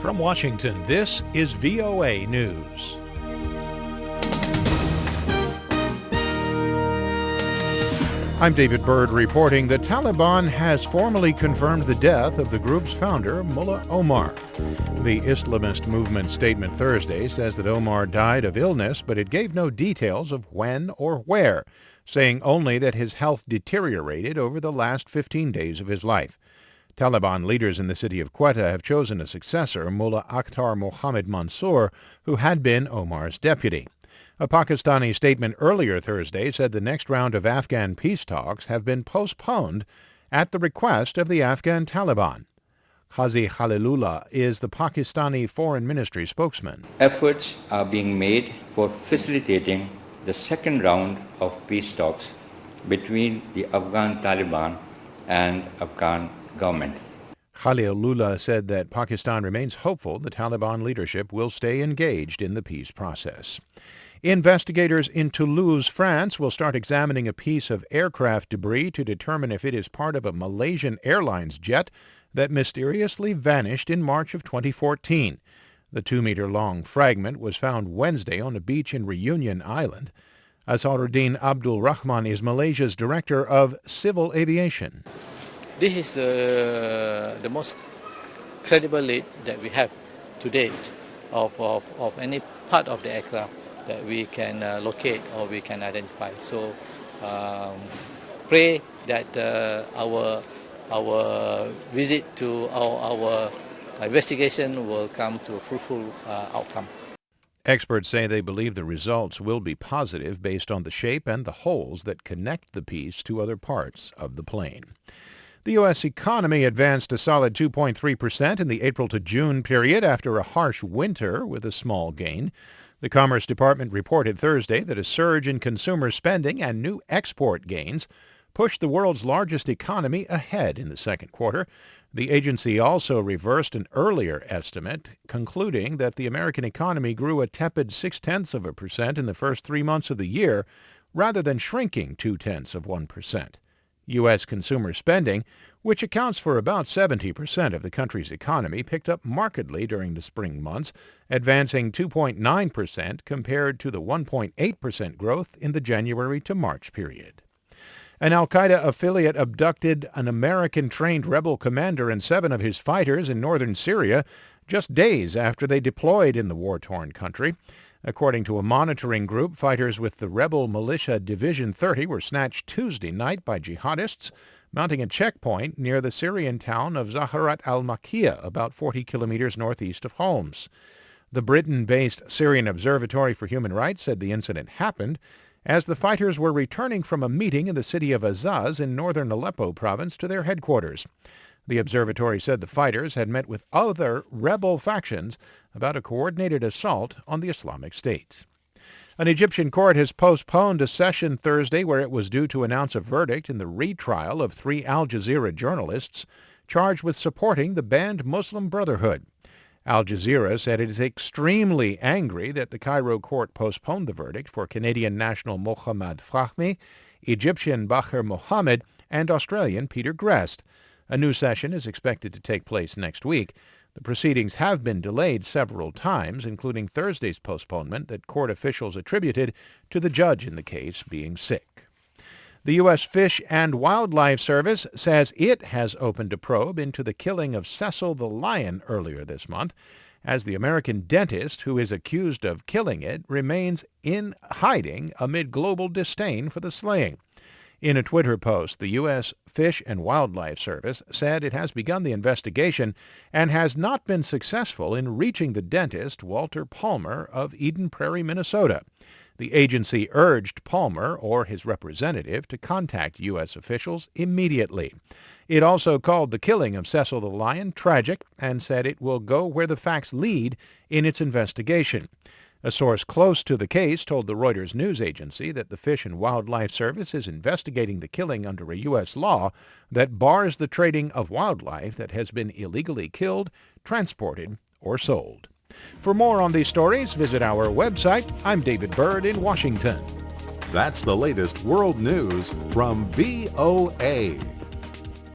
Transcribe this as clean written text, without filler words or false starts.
From Washington, this is VOA News. I'm David Byrd reporting the Taliban has formally confirmed the death of the group's founder, Mullah Omar. The Islamist movement statement Thursday says that Omar died of illness, but it gave no details of when or where, saying only that his health deteriorated over the last 15 days of his life. Taliban leaders in the city of Quetta have chosen a successor, Mullah Akhtar Mansoor, who had been Omar's deputy. A Pakistani statement earlier Thursday said the next round of Afghan peace talks have been postponed at the request of the Afghan Taliban. Qazi Khalilullah is the Pakistani Foreign Ministry spokesman. Efforts are being made for facilitating the second round of peace talks between the Afghan Taliban and Afghan government. Khalilullah said that Pakistan remains hopeful the Taliban leadership will stay engaged in the peace process. Investigators in Toulouse, France, will start examining a piece of aircraft debris to determine if it is part of a Malaysian Airlines jet that mysteriously vanished in March of 2014. The 2-meter-long fragment was found Wednesday on a beach in Reunion Island. Asaruddin Abdul Rahman is Malaysia's Director of Civil Aviation. This is the most credible lead that we have to date of any part of the aircraft that we can locate or we can identify. So pray that our visit to our investigation will come to a fruitful outcome. Experts say they believe the results will be positive based on the shape and the holes that connect the piece to other parts of the plane. The U.S. economy advanced a solid 2.3% in the April to June period after a harsh winter with a small gain. The Commerce Department reported Thursday that a surge in consumer spending and new export gains pushed the world's largest economy ahead in the second quarter. The agency also reversed an earlier estimate, concluding that the American economy grew a tepid 0.6% in the first 3 months of the year, rather than shrinking 0.2%. U.S. consumer spending, which accounts for about 70% of the country's economy, picked up markedly during the spring months, advancing 2.9% compared to the 1.8% growth in the January to March period. An al-Qaeda affiliate abducted an American-trained rebel commander and 7 of his fighters in northern Syria just days after they deployed in the war-torn country. According to a monitoring group, fighters with the rebel militia Division 30 were snatched Tuesday night by jihadists mounting a checkpoint near the Syrian town of Zaharat al-Makiyah, about 40 kilometers northeast of Homs. The Britain-based Syrian Observatory for Human Rights said the incident happened as the fighters were returning from a meeting in the city of Azaz in northern Aleppo province to their headquarters. The observatory said the fighters had met with other rebel factions about a coordinated assault on the Islamic State. An Egyptian court has postponed a session Thursday where it was due to announce a verdict in the retrial of 3 Al Jazeera journalists charged with supporting the banned Muslim Brotherhood. Al Jazeera said it is extremely angry that the Cairo court postponed the verdict for Canadian national Mohammad Fahmy, Egyptian Baher Mohammed, and Australian Peter Grest. A new session is expected to take place next week. The proceedings have been delayed several times, including Thursday's postponement that court officials attributed to the judge in the case being sick. The U.S. Fish and Wildlife Service says it has opened a probe into the killing of Cecil the lion earlier this month, as the American dentist who is accused of killing it remains in hiding amid global disdain for the slaying. In a Twitter post, the U.S. Fish and Wildlife Service said it has begun the investigation and has not been successful in reaching the dentist Walter Palmer of Eden Prairie, Minnesota. The agency urged Palmer or his representative to contact U.S. officials immediately. It also called the killing of Cecil the lion tragic and said it will go where the facts lead in its investigation. A source close to the case told the Reuters news agency that the Fish and Wildlife Service is investigating the killing under a U.S. law that bars the trading of wildlife that has been illegally killed, transported, or sold. For more on these stories, visit our website. I'm David Byrd in Washington. That's the latest world news from VOA.